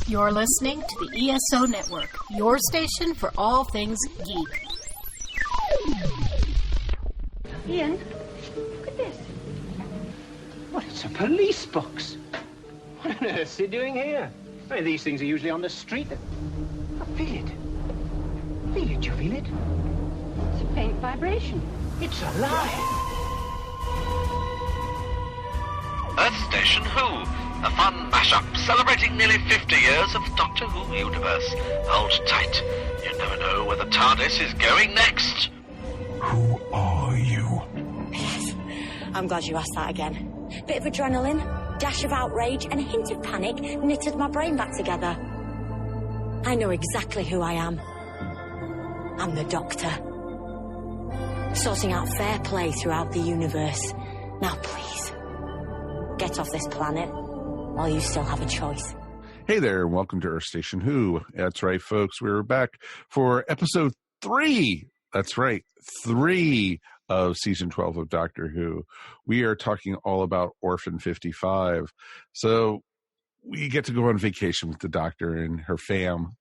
You're listening to the ESO Network, your station for all things geek. Ian, look at this. What, it's a police box. What on earth is he doing here? I mean, these things are usually on the street. Oh, feel it. Feel it, you feel it? It's a faint vibration. It's alive. Earth Station Who, a fun mashup celebrating nearly 50 years of Doctor Who universe. Hold tight. You never know where the TARDIS is going next. Who are you? Yes, I'm glad you asked that again. Bit of adrenaline, dash of outrage, and a hint of panic knitted my brain back together. I know exactly who I am. I'm the Doctor. Sorting out fair play throughout the universe. Now please, get off this planet while you still have a choice. Hey there, and welcome to Earth Station Who. That's right, folks. We're back for episode 3. That's right, 3 of season 12 of Doctor Who. We are talking all about Orphan 55. So we get to go on vacation with the Doctor and her fam,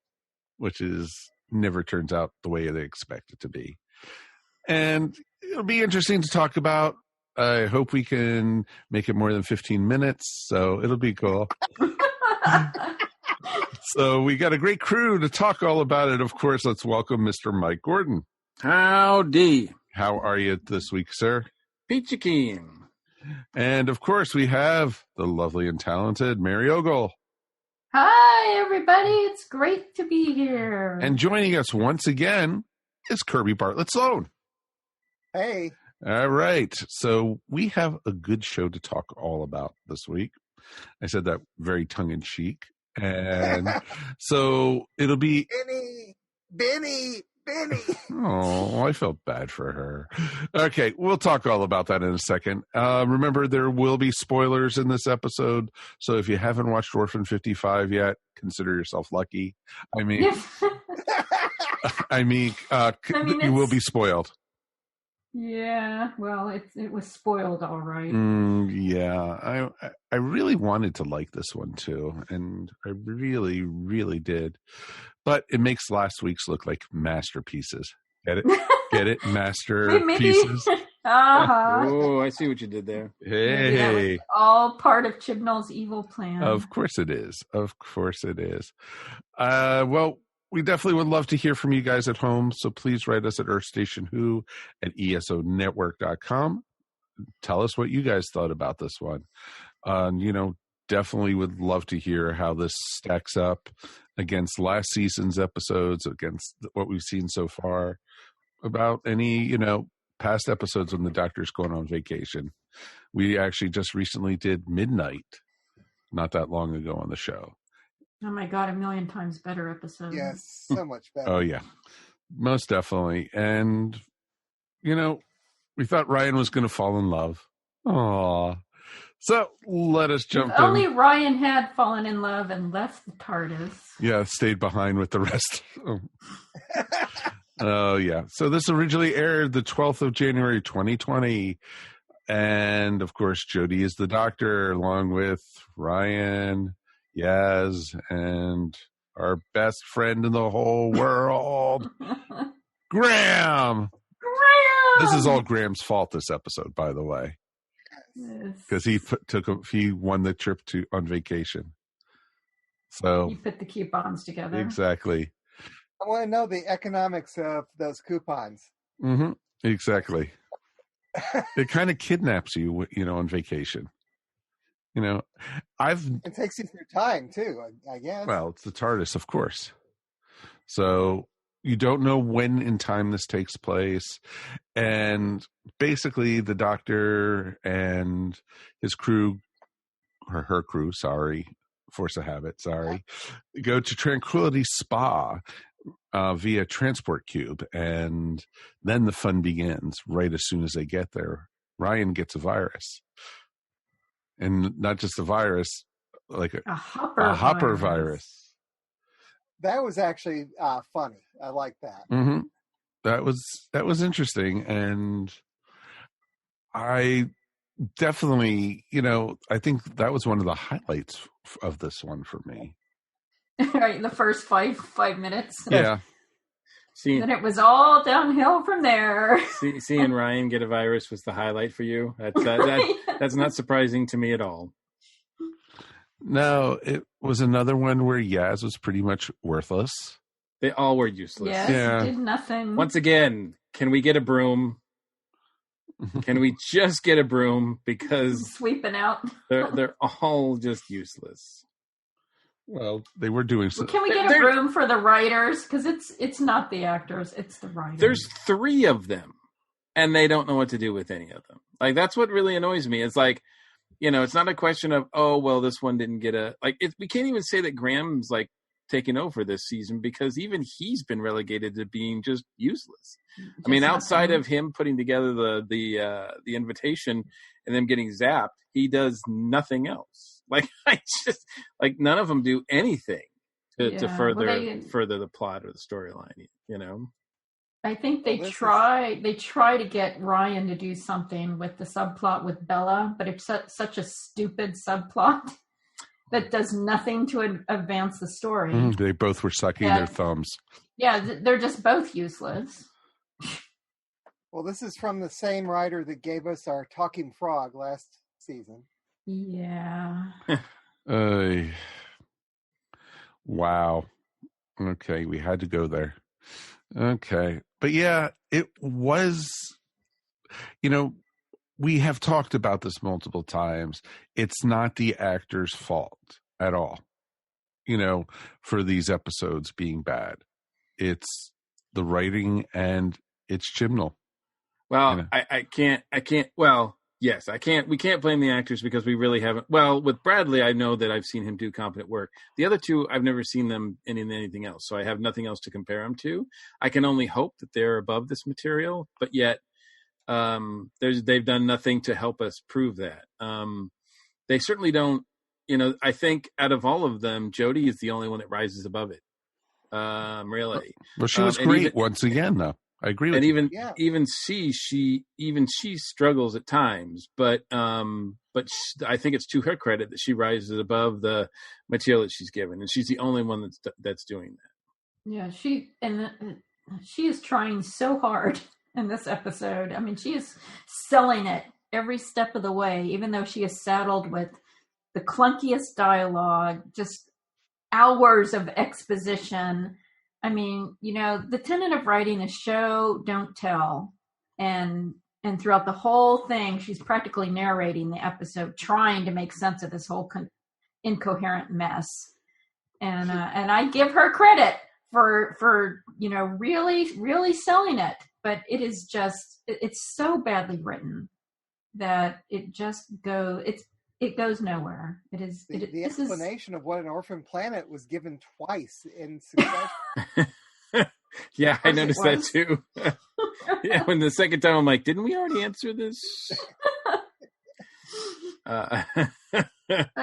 which is never turns out the way they expect it to be. And it'll be interesting to talk about. I hope we can make it more than 15 minutes, so it'll be cool. So we got a great crew to talk all about it. Of course, let's welcome Mr. Mike Gordon. Howdy. How are you this week, sir? Peachy keen. And, of course, we have the lovely and talented Mary Ogle. Hi, everybody. It's great to be here. And joining us once again is Kirby Bartlett-Sloan. Hey. All right. So we have a good show to talk all about this week. I said that very tongue-in-cheek. And so it'll be... Benny. Oh, I felt bad for her. Okay, we'll talk all about that in a second. Remember, there will be spoilers in this episode. So if you haven't watched Orphan 55 yet, consider yourself lucky. I mean, you will be spoiled. Yeah, well, it was spoiled, all right. Yeah, I really wanted to like this one too, and I really, really did. But it makes last week's look like masterpieces. Get it? Get it? Masterpieces. Uh-huh. Oh, I see what you did there. Hey. All part of Chibnall's evil plan. Of course it is. Of course it is. Well, we definitely would love to hear from you guys at home, so please write us at earthstationwho@esonetwork.com. Tell us what you guys thought about this one. Definitely would love to hear how this stacks up against last season's episodes, against what we've seen so far, about any, past episodes when the Doctor's going on vacation. We actually just recently did Midnight, not that long ago on the show. Oh my God, 1,000,000 times better episode. Yes, so much better. Oh, yeah. Most definitely. And, we thought Ryan was going to fall in love. Aww. So let us jump in. Only Ryan had fallen in love and left the TARDIS. Yeah, stayed behind with the rest. Oh, yeah. So this originally aired the 12th of January, 2020. And, of course, Jodie is the Doctor, along with Ryan, Yaz, and our best friend in the whole world, Graham. This is all Graham's fault this episode, by the way. Because he won the trip on vacation. So he put the coupons together. Exactly. I want to know the economics of those coupons. Mm-hmm. Exactly. It kind of kidnaps you, on vacation. It takes you through time too, I guess. Well, it's the TARDIS, of course. So you don't know when in time this takes place. And basically the Doctor and his crew, or her crew, force of habit, go to Tranquility Spa via transport cube. And then the fun begins right as soon as they get there. Ryan gets a virus. And not just a virus, like a hopper virus. That was actually funny. I like that. Mm-hmm. That was interesting, and I definitely, I think that was one of the highlights of this one for me. Right, the first five minutes. Yeah. Then it was all downhill from there. Seeing Ryan get a virus was the highlight for you. That's not surprising to me at all. No, it was another one where Yaz was pretty much worthless. They all were useless. Yes, Yeah. did nothing. Once again, can we get a broom? Can we just get a broom? Because sweeping out. they're all just useless. Well, they were doing something. Can we get a broom for the writers? Because it's not the actors, it's the writers. There's 3 of them, and they don't know what to do with any of them. Like, that's what really annoys me. It's like, it's not a question of, oh, well, this one didn't get we can't even say that Graham's like taking over this season, because even he's been relegated to being just useless. I mean, outside of him putting together the invitation and them getting zapped, he does nothing else. Like, none of them do anything to further the plot or the storyline, I think they try to get Ryan to do something with the subplot with Bella, but it's such a stupid subplot that does nothing to advance the story. They both were sucking their thumbs. Yeah, they're just both useless. Well, this is from the same writer that gave us our talking frog last season. Yeah. Wow. Okay, we had to go there. Okay. But yeah, it was, we have talked about this multiple times. It's not the actor's fault at all, for these episodes being bad. It's the writing and it's Chibnall. Well, I can't, well, yes, I can't, we can't blame the actors because we really haven't. Well, with Bradley, I know that I've seen him do competent work. The other 2, I've never seen them in anything else. So I have nothing else to compare them to. I can only hope that they're above this material, but yet they've done nothing to help us prove that. They certainly don't, I think out of all of them, Jodie is the only one that rises above it. Really. Well, she was great once again, though. I agree with you. And even she struggles at times, but I think it's to her credit that she rises above the material that she's given, and she's the only one that's doing that. Yeah, she is trying so hard in this episode. I mean, she is selling it every step of the way, even though she is saddled with the clunkiest dialogue, just hours of exposition. I mean, the tenet of writing a show, don't tell. And throughout the whole thing, she's practically narrating the episode, trying to make sense of this whole incoherent mess. And I give her credit for really, really selling it. But it is just, it's so badly written that it just it goes nowhere. It is the explanation of what an orphan planet was given twice in succession. Yeah, I noticed that too. Yeah, when the second time I'm like, didn't we already answer this? I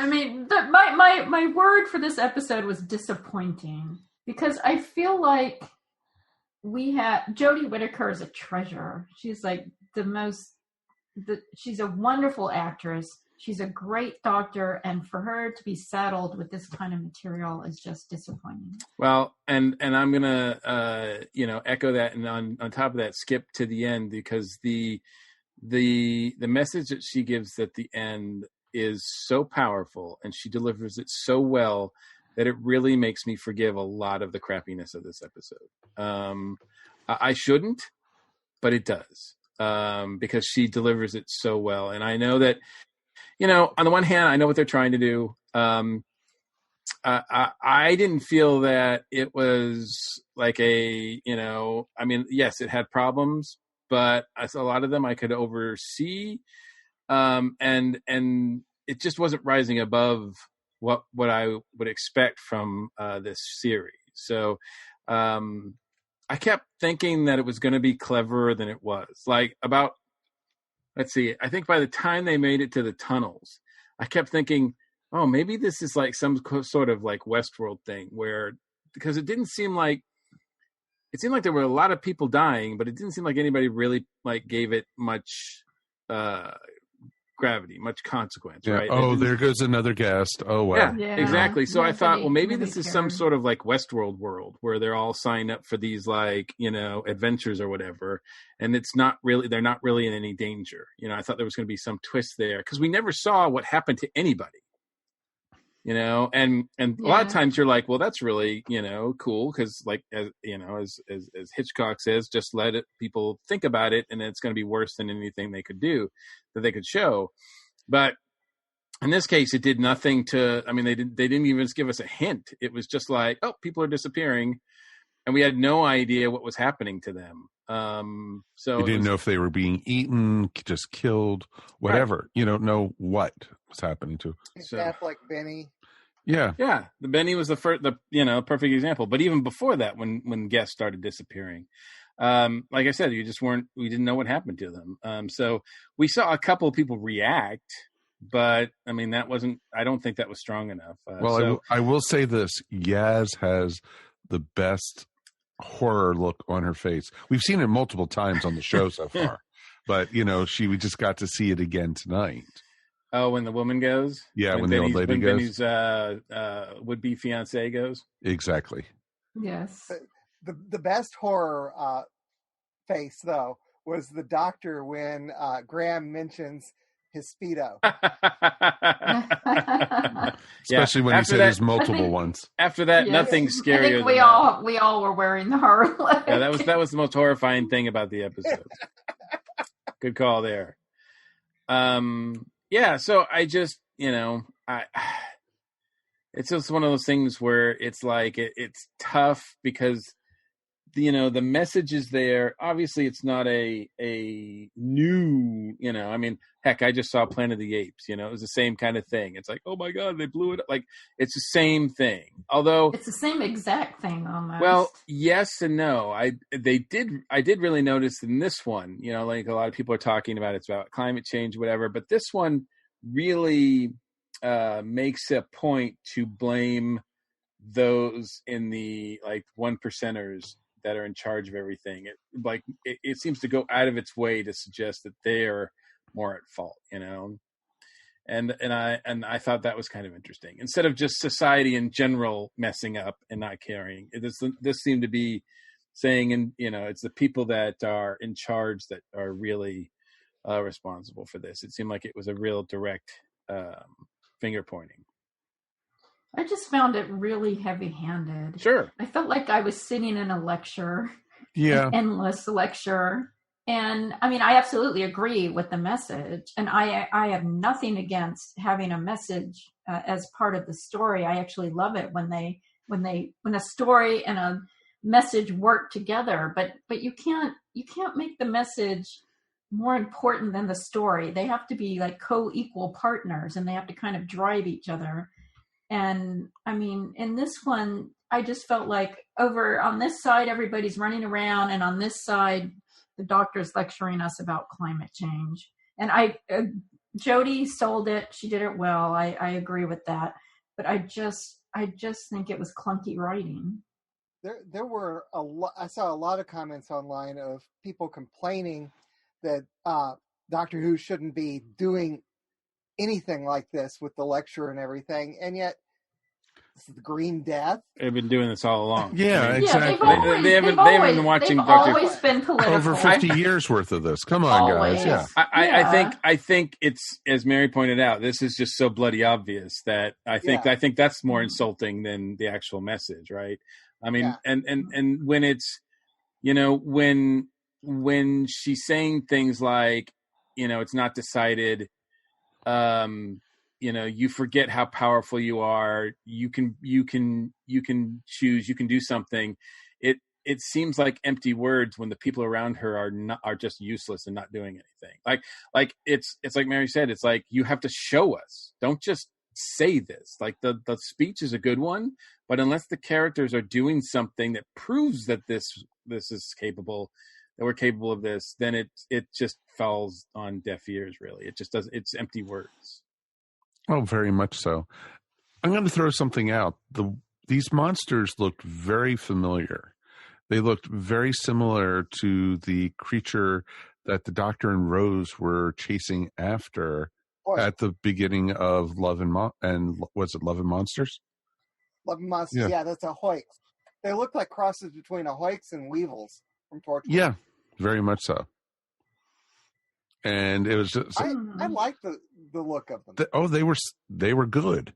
mean, my word for this episode was disappointing, because I feel like Jodie Whittaker is a treasure. She's like she's a wonderful actress. She's a great doctor, and for her to be saddled with this kind of material is just disappointing. Well, and I'm gonna echo that, and on top of that, skip to the end, because the message that she gives at the end is so powerful, and she delivers it so well that it really makes me forgive a lot of the crappiness of this episode. I shouldn't, but it does, because she delivers it so well, and I know that. On the one hand, I know what they're trying to do. I didn't feel that it was like I mean, yes, it had problems, but a lot of them I could oversee. And it just wasn't rising above what I would expect from this series. So I kept thinking that it was going to be cleverer than it was. Let's see, I think by the time they made it to the tunnels, I kept thinking, oh, maybe this is like some sort of like Westworld thing because it seemed like there were a lot of people dying, but it didn't seem like anybody really like gave it much gravity, much consequence, Yeah. right? Oh, there goes another guest. Oh, wow. Yeah, exactly. So I thought, well, maybe nobody this is some cared. sort of like Westworld world where they're all signed up for these like, adventures or whatever. And they're not really in any danger. I thought there was going to be some twist there because we never saw what happened to anybody. And a lot of times you're like, well, that's really, cool. Cause like, as Hitchcock says, just let people think about it. And it's going to be worse than anything they could do that they could show. But in this case, it did nothing they didn't even give us a hint. It was just like, oh, people are disappearing. And we had no idea what was happening to them. So you didn't know if they were being eaten, just killed, whatever. Right. You don't know what was happening to. Is that like Benny? Yeah. Yeah. The Benny was the perfect example. But even before that, when guests started disappearing, like I said, we didn't know what happened to them. So we saw a couple of people react, but I don't think that was strong enough. I will say this. Yaz has the best horror look on her face. We've seen it multiple times on the show so far, but we just got to see it again tonight. Oh, when the woman goes? Yeah, when the old lady goes. Benny's would-be fiancé goes? Exactly. Yes. The best horror face, though, was the doctor when Graham mentions his Speedo. Especially when he said there's multiple ones. After that, nothing's scarier I think we all were wearing the horror look. Yeah, that was the most horrifying thing about the episode. Good call there. Yeah, so I just, it's just one of those things where it's like, it's tough because, the message is there. Obviously, it's not a new, heck, I just saw Planet of the Apes, it was the same kind of thing. It's like, oh my God, they blew it up. Like, it's the same thing. Although it's the same exact thing almost. Well, yes and no. I did really notice in this one, like a lot of people are talking about it's about climate change, whatever, but this one really makes a point to blame those in the like 1%ers that are in charge of everything. It seems to go out of its way to suggest that they're more at fault, and I thought that was kind of interesting. Instead of just society in general messing up and not caring, this seemed to be saying, and it's the people that are in charge that are really responsible for this. It seemed like it was a real direct finger pointing. I just found it really heavy-handed. Sure. I felt like I was sitting in a lecture. Yeah. An endless lecture. And I absolutely agree with the message. And I have nothing against having a message as part of the story. I actually love it when a story and a message work together. But you can't make the message more important than the story. They have to be like co-equal partners, and they have to kind of drive each other. And in this one, I just felt like over on this side, everybody's running around, and on this side, the doctor's lecturing us about climate change. And Jodie sold it. She did it well. I agree with that. But I just think it was clunky writing. There were I saw a lot of comments online of people complaining that Doctor Who shouldn't be doing anything like this with the lecture and everything, and yet this is the Green Death. They've been doing this all along. Yeah, exactly. They haven't been watching Doctor Who. Always been political. Over 50 years worth of this. Come on, Always. guys. Yeah. I think it's, as Mary pointed out, this is just so bloody obvious that I think that's more insulting than the actual message, right? And when it's, when she's saying things like, it's not decided, you forget how powerful you are. You can choose. You can do something. It seems like empty words when the people around her are just useless and not doing anything. Like it's like Mary said. It's like you have to show us. Don't just say this. Like the speech is a good one, but unless the characters are doing something that proves that this is capable, that we're capable of this, then it just falls on deaf ears. Really, it just doesn't. It's empty words. Oh, very much so. I'm going to throw something out. These monsters looked very familiar. They looked very similar to the creature that the Doctor and Rose were chasing after at the beginning of Love and was it Love and Monsters? Love and Monsters, yeah, that's a Hoyx. They look like crosses between a Hoyx and Weevils from Torchwood. Yeah, very much so. And it was just I like the look of them. They were good.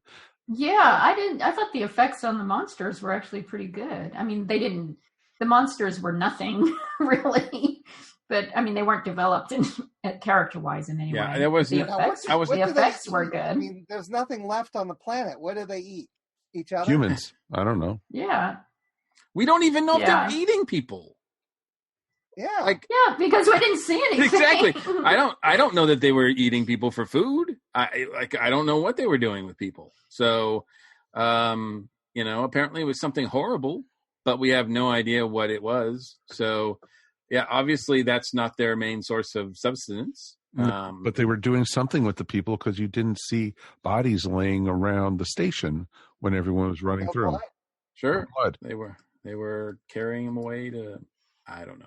Yeah, I thought the effects on the monsters were actually pretty good. I mean, the monsters were nothing really, but I mean, they weren't developed character-wise in any way. Yeah, there was the effects were good. I mean, there's nothing left on the planet. What do they eat? Each other? Humans. I don't know. Yeah. We don't even know if they're eating people. Yeah. Because we didn't see anything. Exactly. I don't know that they were eating people for food. I don't know what they were doing with people. So, apparently it was something horrible, but we have no idea what it was. So, yeah, obviously that's not their main source of subsistence. But they were doing something with the people because you didn't see bodies laying around the station when everyone was running through them. Sure. They were carrying them away to, I don't know.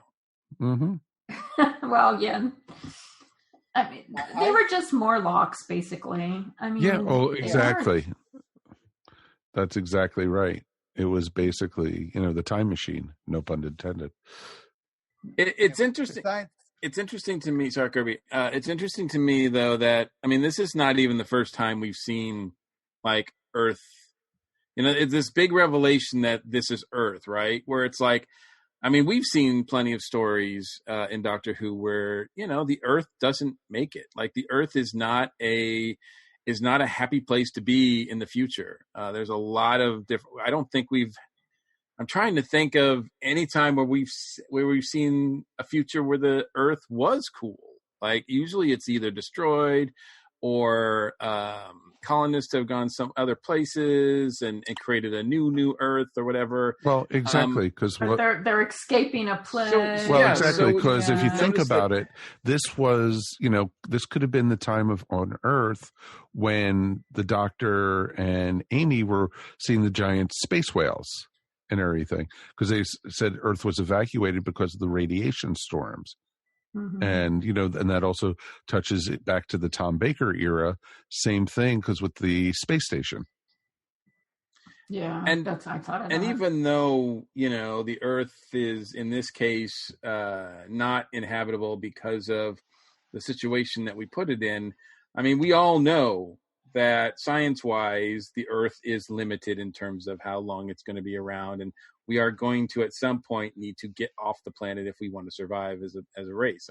Mm-hmm. Well, yeah. I mean, they were just Morlocks, basically. I mean, yeah. Oh, exactly. That's exactly right. It was basically, the time machine. No pun intended. It's interesting. It's interesting to me. Sorry, Kirby. It's interesting to me, though, that this is not even the first time we've seen like Earth. It's this big revelation that this is Earth, right? Where it's like, we've seen plenty of stories in Doctor Who where the Earth doesn't make it. Like the Earth is not a happy place to be in the future. There's a lot of different. I don't think we've. I'm trying to think of any time where we've seen a future where the Earth was cool. Like usually it's either destroyed or colonists have gone some other places and created a new Earth or whatever. Well, exactly, because they're escaping a plague. Because if you think about it, this was, this could have been the time on Earth when the Doctor and Amy were seeing the giant space whales and everything, because they said Earth was evacuated because of the radiation storms. Mm-hmm. And, and that also touches it back to the Tom Baker era. Same thing, because with the space station. Yeah. And I thought of and that. even though, the Earth is, in this case, not inhabitable because of the situation that we put it in, we all know that science-wise, the Earth is limited in terms of how long it's going to be around. And we are going to, at some point, need to get off the planet if we want to survive as a race.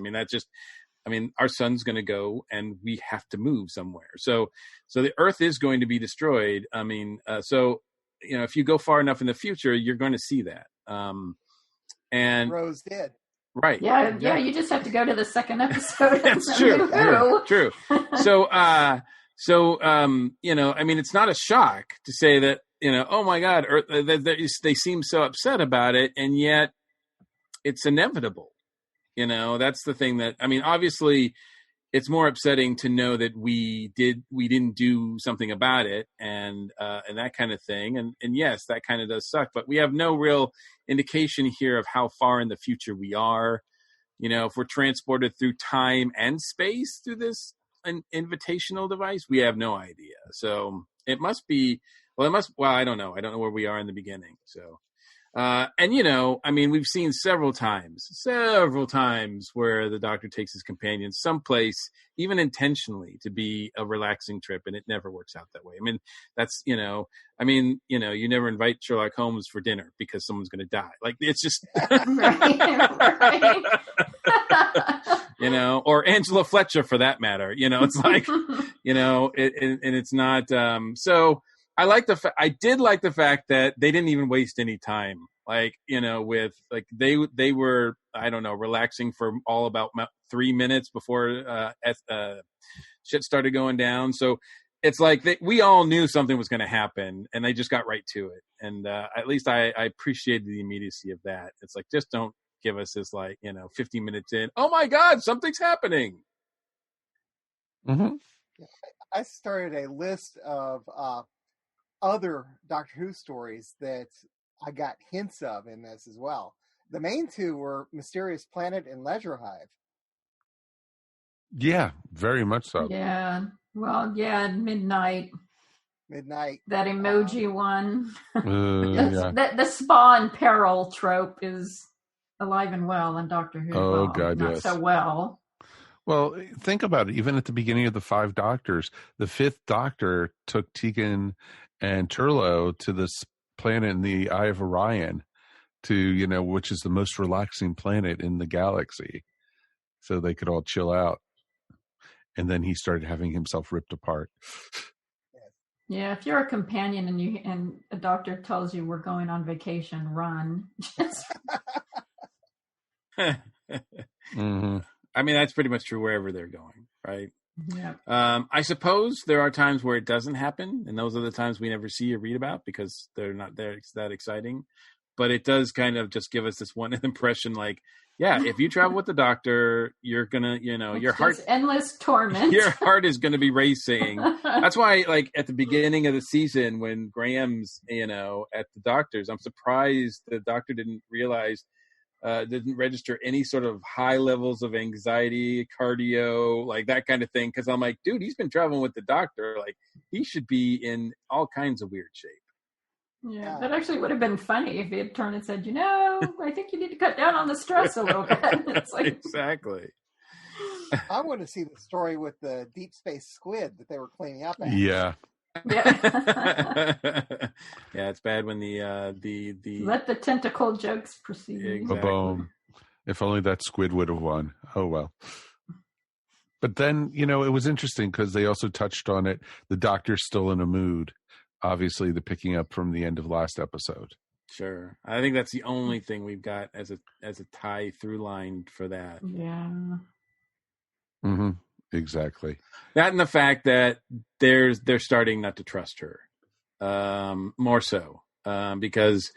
Our sun's going to go and we have to move somewhere. So the Earth is going to be destroyed. If you go far enough in the future, you're going to see that. And Rose did. Right. Yeah. You just have to go to the second episode. That's true. True. So, it's not a shock to say that, oh my God, Earth, they seem so upset about it, and yet it's inevitable. That's the thing that, obviously it's more upsetting to know that we didn't do something about it and that kind of thing. And yes, that kind of does suck, but we have no real indication here of how far in the future we are. If we're transported through time and space through this an invitational device, we have no idea. So it must be, I don't know. I don't know where we are in the beginning. So, we've seen several times where the Doctor takes his companion someplace, even intentionally, to be a relaxing trip, and it never works out that way. That's, you never invite Sherlock Holmes for dinner because someone's going to die. Like, it's just, right. Or Angela Fletcher for that matter. It's like, and it's not. So I did like the fact that they didn't even waste any time. Like, with like they were, I don't know, relaxing for all about 3 minutes before shit started going down. So it's like we all knew something was going to happen, and they just got right to it. And at least I appreciated the immediacy of that. It's like, just don't give us this 15 minutes in, oh my God, something's happening. Mm-hmm. I started a list of other Doctor Who stories that I got hints of in this as well. The main two were Mysterious Planet and Leisure Hive. Yeah, very much so. Yeah. Well, yeah, midnight. That emoji one. Yeah. The spa and peril trope is alive and well in Doctor Who. Oh, well, God, not yes. so well. Well, think about it. Even at the beginning of the 5 Doctors, the 5th Doctor took Tegan and Turlo to this planet in the Eye of Orion, which is the most relaxing planet in the galaxy, so they could all chill out. And then he started having himself ripped apart. Yeah, if you're a companion and a doctor tells you we're going on vacation, run. Mm-hmm. I mean, that's pretty much true wherever they're going, right? Yeah. I suppose there are times where it doesn't happen, and those are the times we never see or read about because they're not that exciting. But it does kind of just give us this one impression, like, yeah, if you travel with the Doctor, you're gonna, your heart, endless torment. Your heart is gonna be racing. That's why, like at the beginning of the season, when Graham's, at the Doctor's, I'm surprised the Doctor didn't register any sort of high levels of anxiety, cardio, like that kind of thing. Because I'm like, dude, he's been traveling with the Doctor, like he should be in all kinds of weird shape. Yeah, that actually would have been funny if he had turned and said, I think you need to cut down on the stress a little bit. It's like, exactly. I want to see the story with the deep space squid that they were cleaning up at. Yeah. Yeah. Yeah, it's bad when the let the tentacle jokes proceed. Exactly. Ba-boom. If only that squid would have won. Oh, well. But then, it was interesting because they also touched on it. The Doctor's still in a mood. Obviously, the picking up from the end of last episode. Sure. I think that's the only thing we've got as a tie through line for that. Yeah. Mm-hmm. Exactly. That and the fact that they're starting not to trust her. More so. Because,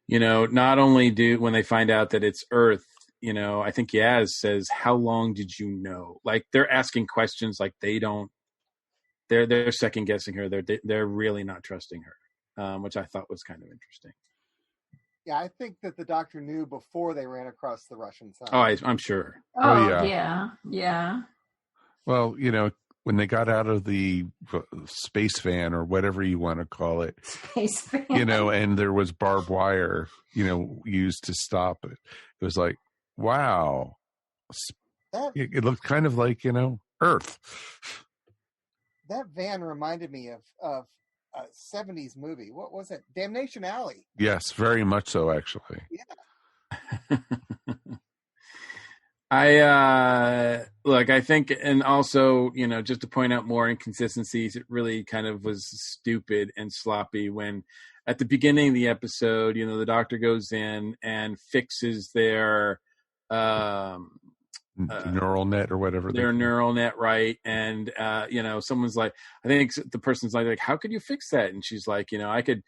not only when they find out that it's Earth, I think Yaz says, how long did you know? Like they're asking questions like they don't. They're second guessing her. They're really not trusting her, which I thought was kind of interesting. Yeah, I think that the Doctor knew before they ran across the Russian side. Oh, I'm sure. Oh yeah. Yeah. Well, when they got out of the space van or whatever you want to call it, space van, and there was barbed wire, used to stop it. It was like, wow, it looked kind of like Earth. That van reminded me of a 70s movie. What was it? Damnation Alley. Yes, very much so, actually. Yeah. I think, and also, just to point out more inconsistencies, it really kind of was stupid and sloppy when at the beginning of the episode, the Doctor goes in and fixes their, neural net or whatever their neural net, right? And someone's like, I think the person's like, how could you fix that? And she's like, I could,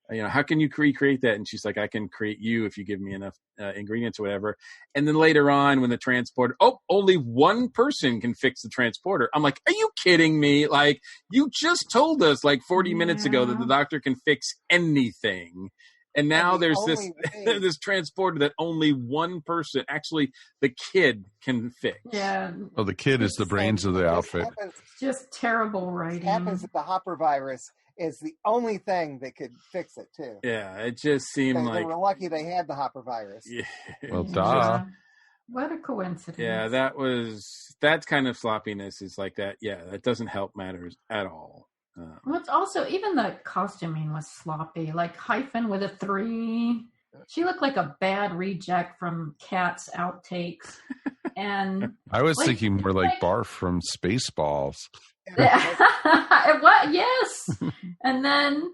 how can you recreate that? And she's like, I can create you if you give me enough ingredients or whatever. And then later on, when the transporter, only one person can fix the transporter. I'm like, are you kidding me? Like, you just told us like 40 minutes ago that the Doctor can fix anything. And now there's this transporter that only one person, actually the kid, can fix. Yeah. Oh, the kid is the brains of the outfit. Just terrible writing. It happens that the Hopper virus is the only thing that could fix it, too. Yeah, it just seemed they were lucky they had the Hopper virus. Yeah. Well, duh. What a coincidence. Yeah, that kind of sloppiness is like that. Yeah, that doesn't help matters at all. Well, it's also, even the costuming was sloppy. Like Hyphen with a 3. She looked like a bad reject from Cat's outtakes. And I was thinking more like Barf from Spaceballs. What? Yes. and then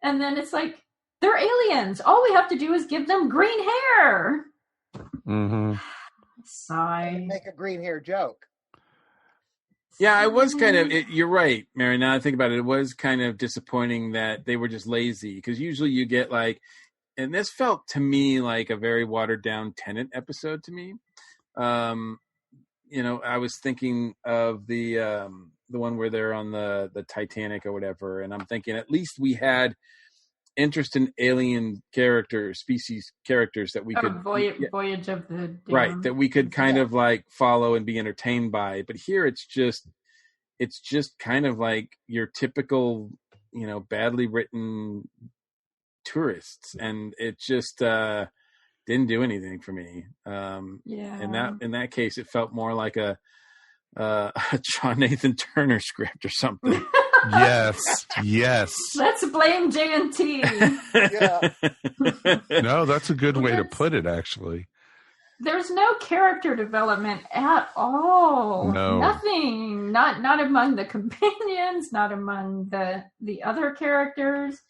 it's like, they're aliens. All we have to do is give them green hair. Mm-hmm. Sigh. Make a green hair joke. Yeah, I was kind of, you're right, Mary. Now I think about it, it was kind of disappointing that they were just lazy, because usually you get like, and this felt to me like a very watered down Tennant episode to me. I was thinking of the one where they're on the Titanic or whatever, and I'm thinking at least we had interest in alien species characters that we could Voyage of the Damned. Right, that we could kind of like follow and be entertained by. But here it's just it's just kind of like your typical, badly written tourists, and it just didn't do anything for me. In that case, it felt more like a John Nathan Turner script or something. Yes. Let's blame JNT. Yeah. No, that's a good way to put it, actually. There's no character development at all. No. Nothing. Not among the companions, not among the other characters.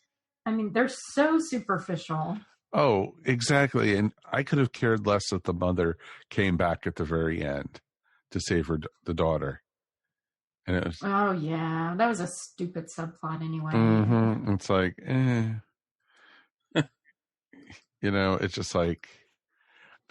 I mean, they're so superficial. Oh, exactly. And I could have cared less that the mother came back at the very end to save the daughter. And it was, oh yeah, that was a stupid subplot anyway. Mm-hmm. It's like, it's just like,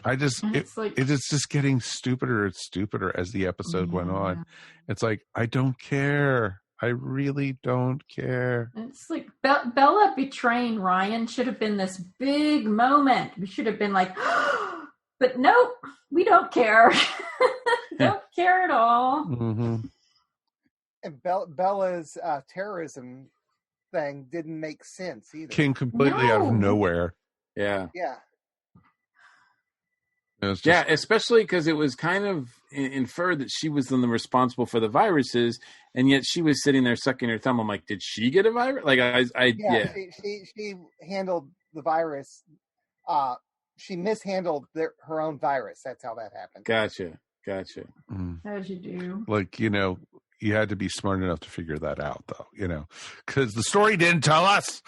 it's just getting stupider and stupider as the episode went on. It's like, I don't care. I really don't care. It's like Bella betraying Ryan should have been this big moment. We should have been like, but nope, we don't care. Don't care at all. Mm-hmm. And Bella's terrorism thing didn't make sense either. Came completely out of nowhere. Yeah. Yeah. Yeah, especially because it was kind of inferred that she was the one responsible for the viruses, and yet she was sitting there sucking her thumb. I'm like, did she get a virus? Like, She handled the virus. She mishandled her own virus. That's how that happened. Gotcha. As you do. Like, you had to be smart enough to figure that out, though, because the story didn't tell us.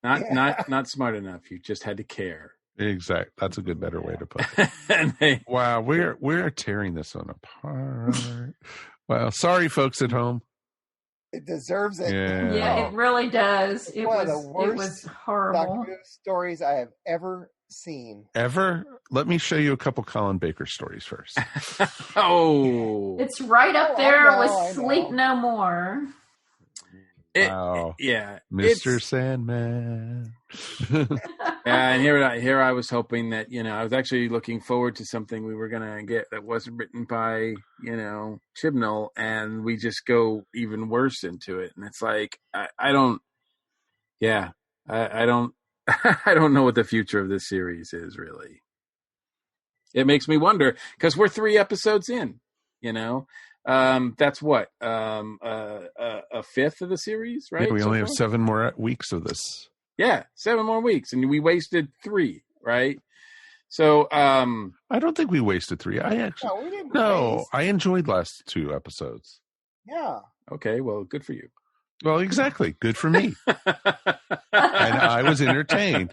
Not smart enough. You just had to care. Exactly. That's a better way to put it. Wow, we're tearing this one apart. Well, sorry, folks at home. It deserves it. Yeah, it really does. It one was of the worst it was horrible. Doctor Who stories I have ever seen. Ever? Let me show you a couple Colin Baker stories first. Oh, it's right up there I with know. Sleep No More. Wow. Yeah, Mr. Sandman. And here I was hoping that, I was actually looking forward to something we were going to get that wasn't written by, Chibnall, and we just go even worse into it. And it's like, I don't I don't know what the future of this series is, really. It makes me wonder, because we're 3 episodes in, that's what, a fifth of the series, right? Yeah, we only have 7 more weeks of this. Yeah, 7 more weeks, and we wasted 3, right? So, I don't think we wasted 3. We didn't No, I enjoyed last 2 episodes. Yeah. Okay, well, good for you. Well, exactly. Good for me. And I was entertained.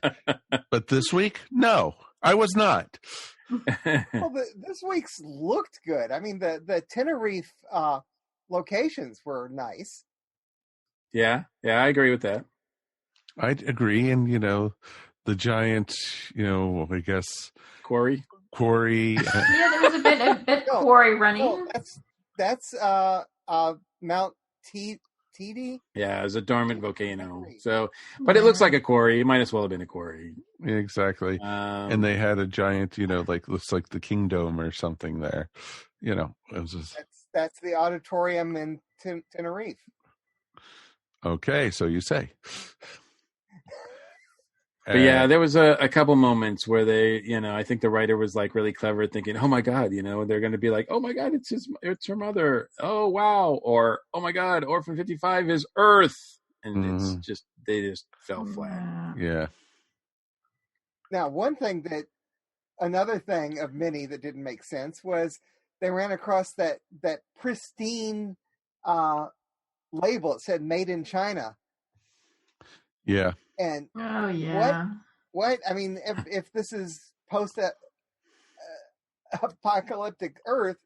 But this week, no, I was not. Well, this week's looked good. I mean, the Tenerife locations were nice. Yeah, I agree with that. I agree. And, the giant, I guess... Quarry. Yeah, there was a bit quarry running. No, that's Mount Titi. Yeah, it was a dormant volcano. So, but it looks like a quarry. It might as well have been a quarry. Exactly. And they had a giant, looks like the Kingdom or something there. It was just... That's the auditorium in Tenerife. Okay, so you say. But yeah, there was a couple moments where they, I think the writer was like really clever, thinking, "Oh my God, they're going to be like, oh my God, it's her mother. Oh wow," or "Oh my God, Orphan 55 is Earth," and it's just they just fell flat. Yeah. Now, another thing of many that didn't make sense was they ran across that pristine label. It said "Made in China." Yeah. And oh yeah, what I mean, if this is post apocalyptic Earth,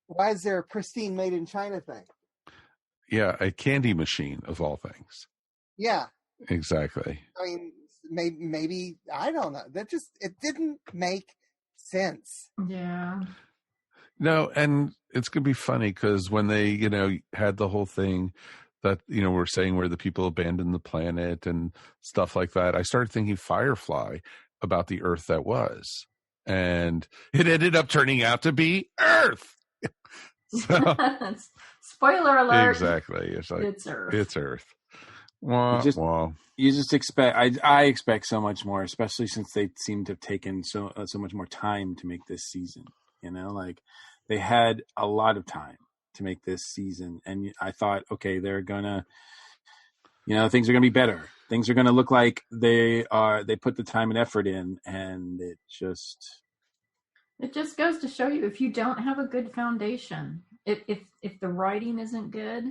why is there a pristine Made in China thing? Yeah, a candy machine of all things. Yeah, exactly. I mean, maybe I don't know. It didn't make sense. Yeah. No, and it's gonna be funny because when they had the whole thing that we're saying where the people abandoned the planet and stuff like that, I started thinking Firefly about the Earth that was, and it ended up turning out to be Earth. So, Spoiler alert. Exactly. It's like It's Earth. It's Earth. Wah, wah. You just expect. I expect so much more, especially since they seem to have taken so much more time to make this season. You know, like they had a lot of time to make this season, and I thought, okay, they're gonna, things are gonna be better. Things are gonna look like they put the time and effort in, and it just goes to show you, if you don't have a good foundation, if the writing isn't good,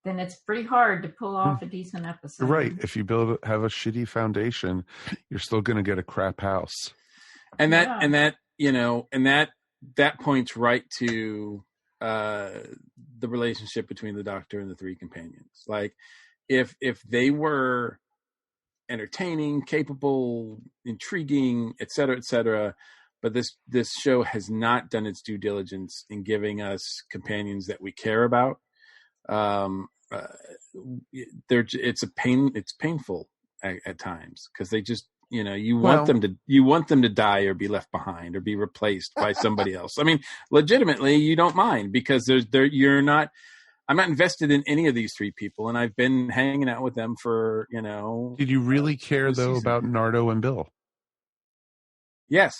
then it's pretty hard to pull off a decent episode. You're right. If you have a shitty foundation, you're still going to get a crap house. And that points right to the relationship between the Doctor and the three companions. Like, if they were entertaining, capable, intriguing, et cetera, but this show has not done its due diligence in giving us companions that we care about. It's painful at times, because they just, you want them to die or be left behind or be replaced by somebody else. I mean, legitimately, you don't mind, because I'm not invested in any of these three people, and I've been hanging out with them for, Did you really care though about Nardo and Bill? Yes,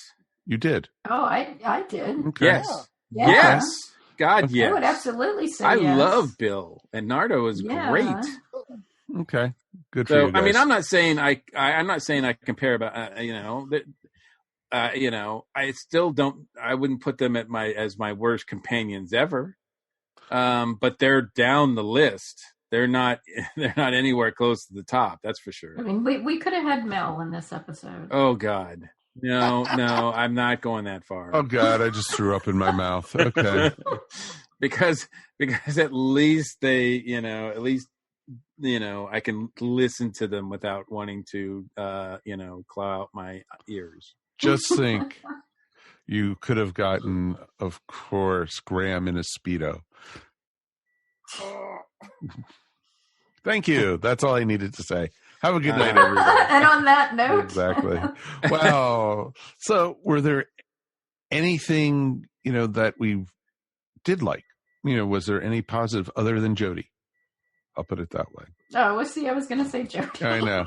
you did. Oh, I did. Okay. Yes. Yeah. Yes. God, yes. I would absolutely say I yes. love Bill, and Nardo is great. Okay, good for you guys. I mean, I'm not saying I compare about I still don't. I wouldn't put them as my worst companions ever. But they're down the list. They're not anywhere close to the top. That's for sure. I mean, we could have had Mel in this episode. Oh God. No, I'm not going that far. Oh God, I just threw up in my mouth. Okay. because at least I can listen to them without wanting to claw out my ears. Just think, you could have gotten, of course, Graham in a Speedo. Thank you. That's all I needed to say. Have a good night, everybody. And on that note. Exactly. Wow. So were there anything, that we did like? Was there any positive other than Jodie? I'll put it that way. Oh, I was going to say Jodie. I know.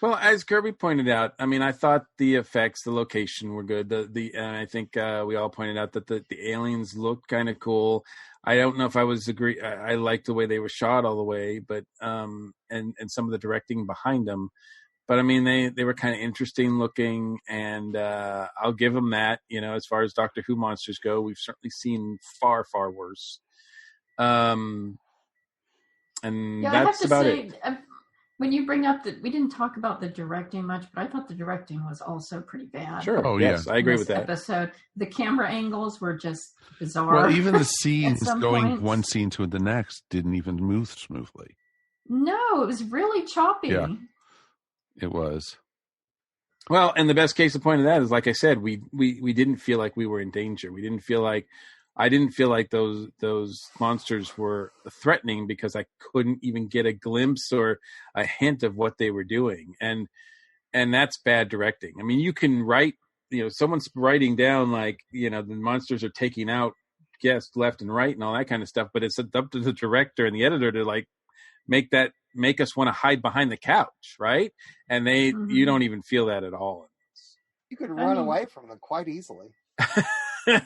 Well, as Kirby pointed out, I mean, I thought the effects, the location were good. And I think we all pointed out that the aliens looked kind of cool. I don't know if I agree. I liked the way they were shot all the way, but and some of the directing behind them. But I mean, they were kind of interesting looking, and I'll give them that. As far as Doctor Who monsters go, we've certainly seen far, far worse. And that's about it. When you bring up that, we didn't talk about the directing much, but I thought the directing was also pretty bad. Sure. Oh, yes, I agree with that. Episode, the camera angles were just bizarre. Well, even the scenes going one scene to the next didn't even move smoothly. No, it was really choppy. Yeah, it was. Well, and the best case in point of that is, like I said, we didn't feel like we were in danger. I didn't feel like those monsters were threatening, because I couldn't even get a glimpse or a hint of what they were doing. And that's bad directing. I mean, you can write, someone's writing down the monsters are taking out guests left and right and all that kind of stuff, but it's up to the director and the editor to make us want to hide behind the couch, right? And you don't even feel that at all. You could run away from them quite easily.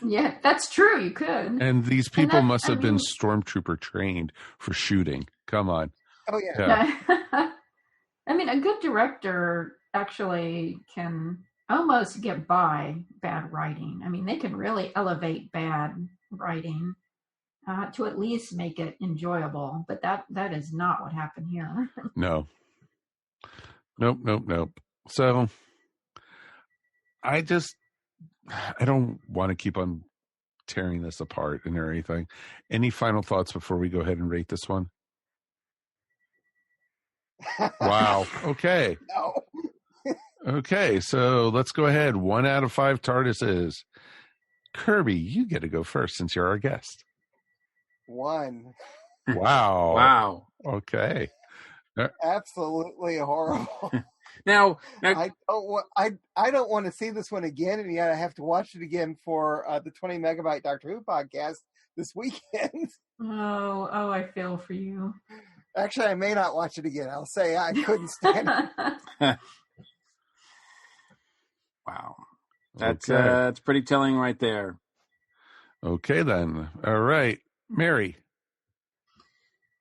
Yeah, that's true. You could. And these people must have been stormtrooper trained for shooting. Come on. Oh, yeah. I mean, a good director actually can almost get by bad writing. I mean, they can really elevate bad writing to at least make it enjoyable. But that is not what happened here. No. Nope. So I don't want to keep on tearing this apart and everything. Any final thoughts before we go ahead and rate this one? Wow. Okay. No. Okay, so let's go ahead. 1 out of 5 TARDISes. Kirby, you get to go first since you're our guest. 1. Wow. Wow. Okay. absolutely horrible. Now I don't want to see this one again, and yet I have to watch it again for the 20 megabyte Doctor Who podcast this weekend. Oh, I feel for you. Actually, I may not watch it again. I'll say I couldn't stand it. Wow. That's pretty telling right there. Okay, then. All right. Mary.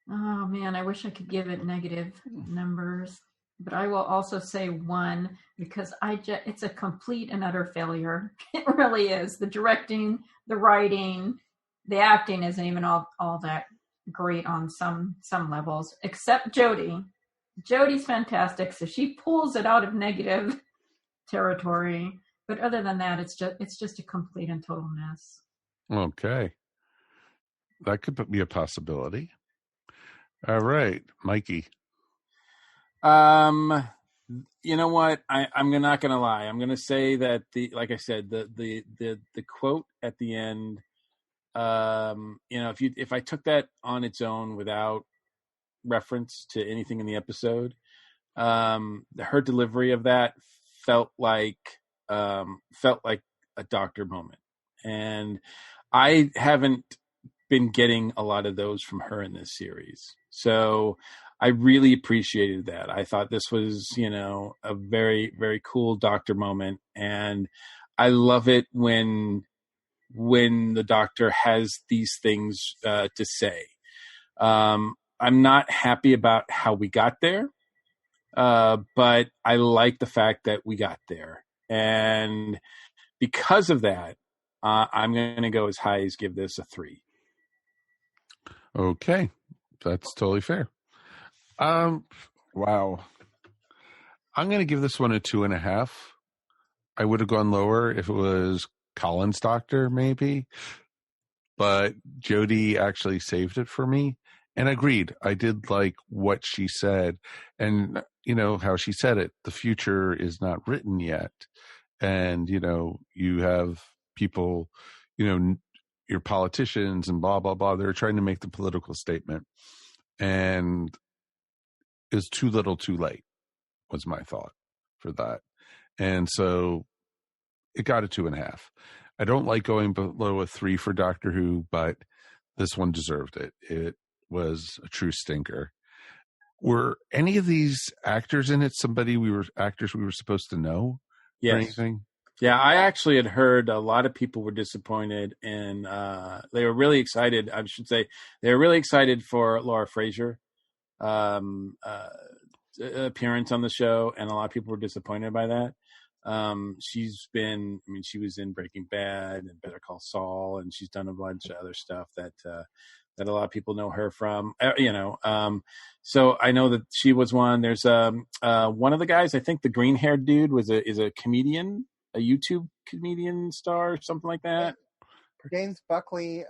Oh, man, I wish I could give it negative numbers. But I will also say 1 because it's a complete and utter failure. It really is. The directing, the writing, the acting isn't even all that great on some levels, except Jodie. Jodie's fantastic, so she pulls it out of negative territory. But other than that, it's just a complete and total mess. Okay. That could be a possibility. All right, Mikey. You know what? I'm not going to lie. I'm going to say that like I said, the quote at the end, if I took that on its own without reference to anything in the episode, her delivery of that felt like a doctor moment. And I haven't been getting a lot of those from her in this series. So I really appreciated that. I thought this was, a very, very cool doctor moment. And I love it when the doctor has these things to say. I'm not happy about how we got there, but I like the fact that we got there. And because of that, I'm going to go as high as give this a 3. Okay. That's totally fair. Wow. I'm going to give this one a 2.5. I would have gone lower if it was Colin's doctor, maybe. But Jodie actually saved it for me. And agreed. I did like what she said. And, how she said it. The future is not written yet. And, you have people, your politicians and blah, blah, blah. They're trying to make the political statement. And is too little too late was my thought for that. And so it got a 2.5. I don't like going below a 3 for Doctor Who, but this one deserved it. It was a true stinker. Were any of these actors in it actors we were supposed to know? Yes. Or anything? Yeah, I actually had heard a lot of people were disappointed, and they were really excited. I should say they were really excited for Laura Fraser appearance on the show, and a lot of people were disappointed by that. She was in Breaking Bad and Better Call Saul, and she's done a bunch of other stuff that a lot of people know her from. So I know that she was one. There's one of the guys. I think the green-haired dude is a comedian, a YouTube comedian star, something like that. James Buckley.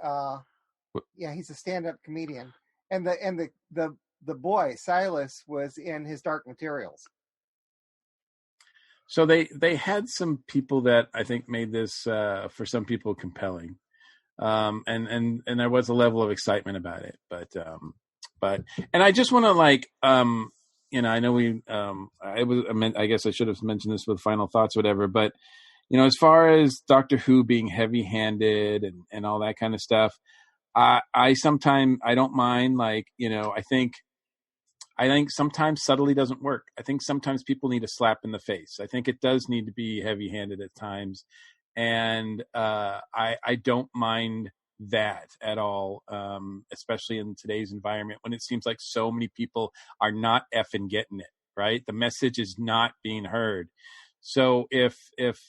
He's a stand-up comedian, and the boy Silas was in his Dark Materials. So they had some people that I think made this for some people compelling, and there was a level of excitement about it. But I just want to I know I guess I should have mentioned this with final thoughts, or whatever. But as far as Doctor Who being heavy-handed and all that kind of stuff, I sometimes I don't mind. I think sometimes subtlety doesn't work. I think sometimes people need a slap in the face. I think it does need to be heavy-handed at times. And I don't mind that at all, especially in today's environment when it seems like so many people are not effing getting it, right? The message is not being heard. So if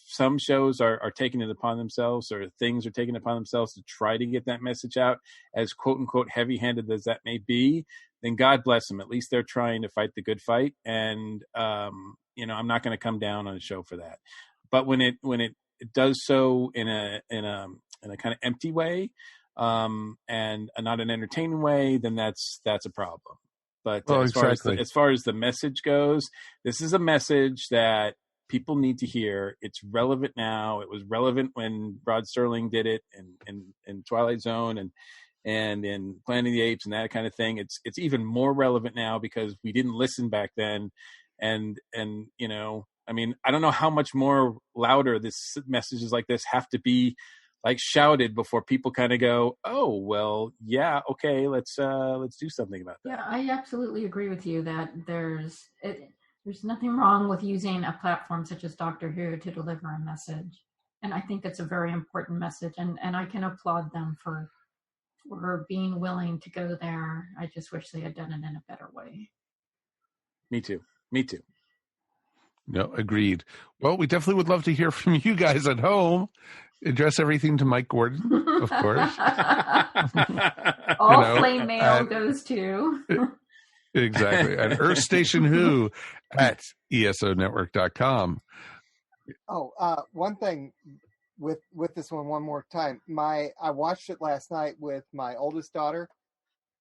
some shows are taking it upon themselves, or things are taking it upon themselves to try to get that message out, as quote-unquote heavy-handed as that may be, then God bless them. At least they're trying to fight the good fight. And, I'm not going to come down on a show for that. But when it does so in a kind of empty way, and not an entertaining way, then that's a problem. But as far as the message goes, this is a message that people need to hear. It's relevant now. It was relevant when Rod Serling did it in Twilight Zone, and in Planet of the Apes and that kind of thing. It's even more relevant now because we didn't listen back then. And you know, I mean, I don't know how much more louder this messages like this have to be like shouted before people kind of go, oh, well, yeah, okay, let's do something about that. Yeah, I absolutely agree with you that there's nothing wrong with using a platform such as Doctor Who to deliver a message. And I think that's a very important message. And I can applaud them for being willing to go there. I just wish they had done it in a better way. Me too. No, agreed. Well, we definitely would love to hear from you guys at home. Address everything to Mike Gordon, of course. All flame mail goes to. Exactly. At EarthStationWho at ESONetwork.com. Oh, one thing with this one more time. I watched it last night with my oldest daughter,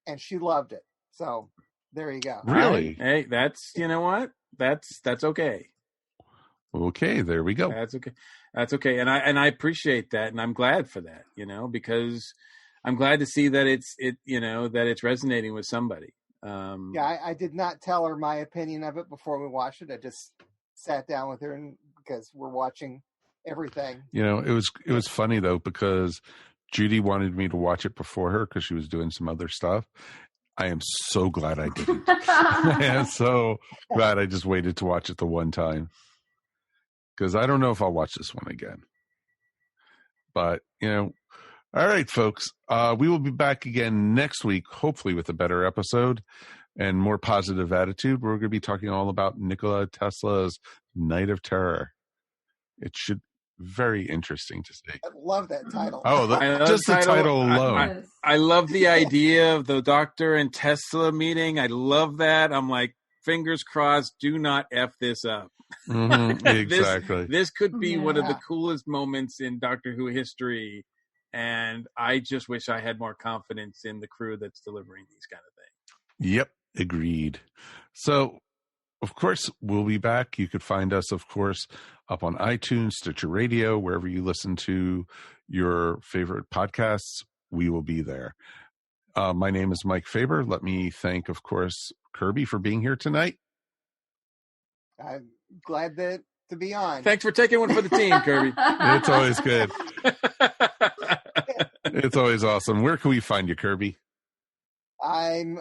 and she loved it. So there you go. Really? Hey, that's, you know what? That's okay. Okay, there we go. That's okay. And I appreciate that, and I'm glad for that, you know, because I'm glad to see that it's resonating with somebody. Yeah, I did not tell her my opinion of it before we watched it. I just sat down with her because we're watching everything. You know, it was funny though, because Judy wanted me to watch it before her because she was doing some other stuff. I am so glad I didn't. I am so glad I just waited to watch it the one time. Because I don't know if I'll watch this one again. But, you know, all right, folks. We will be back again next week, hopefully with a better episode and more positive attitude. We're going to be talking all about Nikola Tesla's Night of Terror. It should very interesting to see. I love that title. Oh, just the title alone. I love the idea of the Doctor and Tesla meeting. I love that. I'm like, fingers crossed, do not F this up. Mm-hmm, exactly. This could be one of the coolest moments in Doctor Who history, and I just wish I had more confidence in the crew that's delivering these kind of things. Yep, agreed. So, of course, we'll be back. You could find us, of course, up on iTunes, Stitcher Radio, wherever you listen to your favorite podcasts. We will be there. My name is Mike Faber. Let me thank, of course, Kirby for being here tonight. I'm glad to be on. Thanks for taking one for the team, Kirby. It's always good. It's always awesome. Where can we find you, Kirby? I'm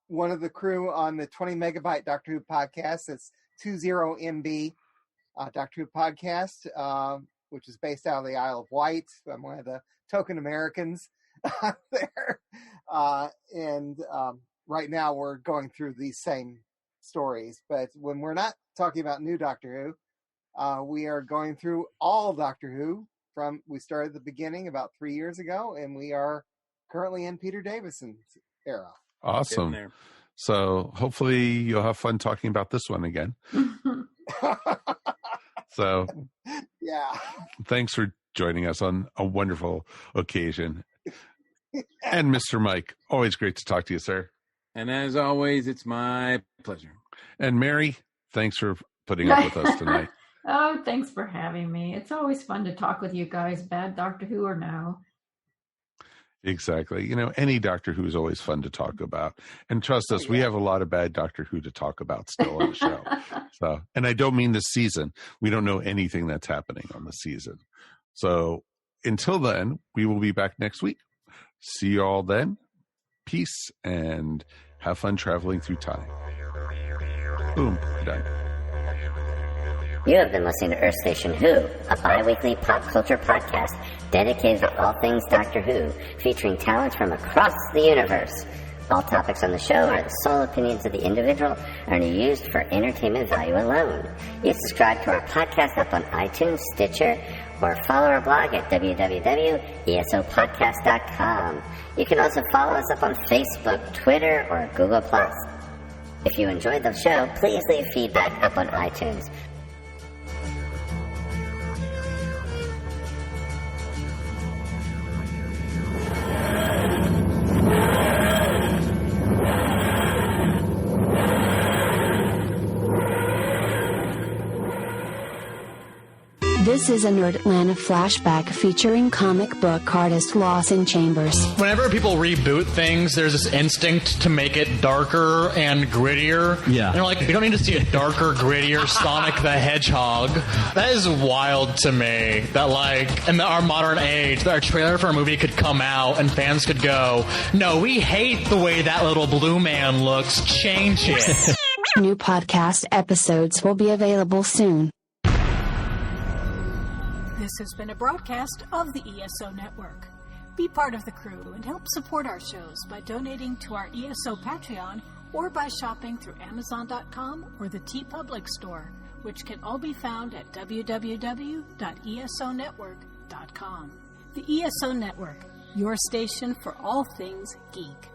one of the crew on the 20 megabyte Doctor Who podcast. It's 20MB Doctor Who podcast, which is based out of the Isle of Wight. I'm one of the token Americans there. And right now we're going through these same stories. But when we're not talking about new Doctor Who, we are going through all Doctor Who. We started at the beginning about 3 years ago, and we are currently in Peter Davison's era. Awesome. So hopefully you'll have fun talking about this one again. So yeah. Thanks for joining us on a wonderful occasion. And Mr. Mike, always great to talk to you, sir. And as always, it's my pleasure. And Mary, thanks for putting up with us tonight. Oh, thanks for having me. It's always fun to talk with you guys, bad Doctor Who or no. Exactly. You know, any Doctor Who is always fun to talk about. And trust us, we have a lot of bad Doctor Who to talk about still on the show. So, and I don't mean this season. We don't know anything that's happening on the season. So until then, we will be back next week. See you all then. Peace and have fun traveling through time. Boom. Done. You have been listening to Earth Station Who, a bi-weekly pop culture podcast dedicated to all things Doctor Who, featuring talent from across the universe. All topics on the show are the sole opinions of the individual and are used for entertainment value alone. You can subscribe to our podcast up on iTunes, Stitcher, or follow our blog at www.esopodcast.com. You can also follow us up on Facebook, Twitter, or Google+. If you enjoyed the show, please leave feedback up on iTunes. This is a Nerd Atlanta flashback featuring comic book artist Lawson Chambers. Whenever people reboot things, there's this instinct to make it darker and grittier. Yeah. And they're like, we don't need to see a darker, grittier Sonic the Hedgehog. That is wild to me. That, like, in our modern age, our trailer for a movie could come out and fans could go, no, we hate the way that little blue man looks. Change it. New podcast episodes will be available soon. This has been a broadcast of the ESO Network. Be part of the crew and help support our shows by donating to our ESO Patreon or by shopping through Amazon.com or the TeePublic Store, which can all be found at www.esonetwork.com. The ESO Network, your station for all things geek.